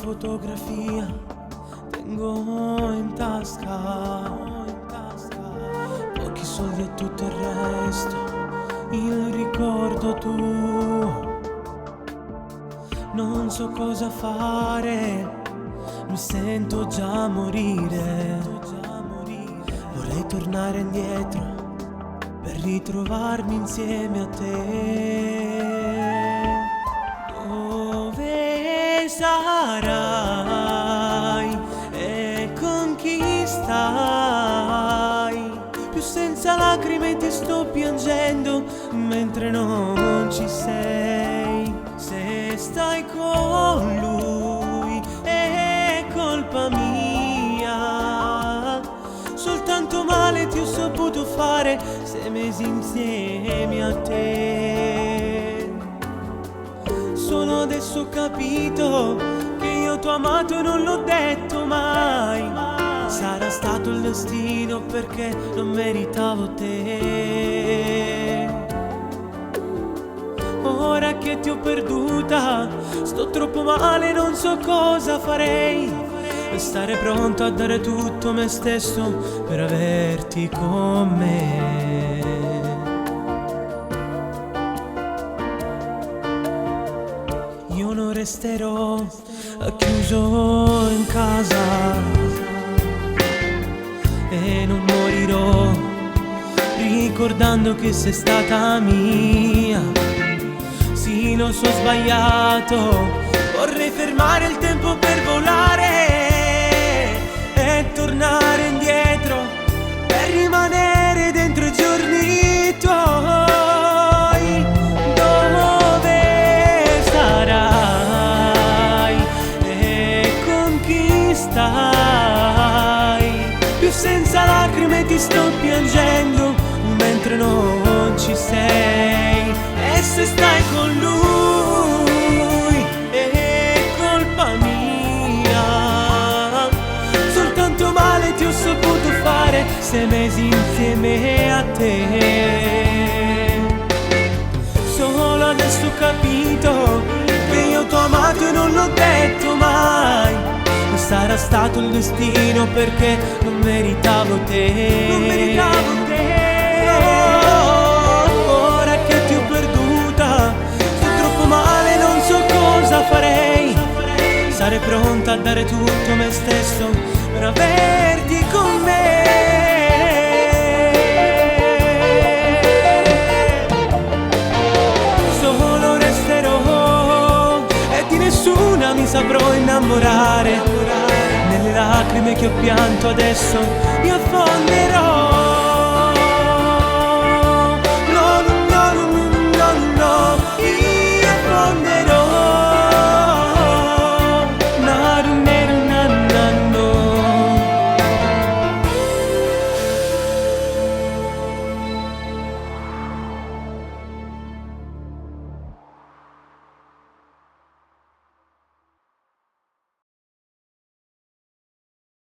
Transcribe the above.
fotografia tengo in tasca, pochi soldi e tutto il resto, il ricordo tuo. Non so cosa fare, mi sento già morire. Vorrei tornare indietro per ritrovarmi insieme a te. Dove sarai e con chi stai? Più senza lacrime ti sto piangendo mentre non ci sei. Se stai con lui è colpa mia, soltanto male ti ho saputo fare 6 mesi insieme a te. Solo adesso ho capito che io t'ho amato e non l'ho detto mai. Sarà stato il destino perché non meritavo te. Ora che ti ho perduta sto troppo male, non so cosa farei. E stare pronto a dare tutto me stesso per averti con me. Io non resterò chiuso in casa e non morirò ricordando che sei stata mia. Sì, lo so, ho sbagliato, vorrei fermare il tempo per volare e tornare indietro per rimanere dentro i giorni tuoi. Dove sarai e con chi stai? Più senza lacrime ti sto piangendo mentre non ci sei. E se stai con lui è colpa mia, soltanto male ti ho saputo fare 6 mesi insieme a te. Solo adesso ho capito che io t'ho amato e non l'ho detto mai. Sarà stato il destino perché non meritavo te. Non meritavo te. Ora che ti ho perduta sto troppo male, non so cosa farei. Sarei pronta a dare tutto me stesso per averti con me. Solo resterò e di nessuna mi saprò innamorare. Nelle lacrime che ho pianto adesso mi affonderò.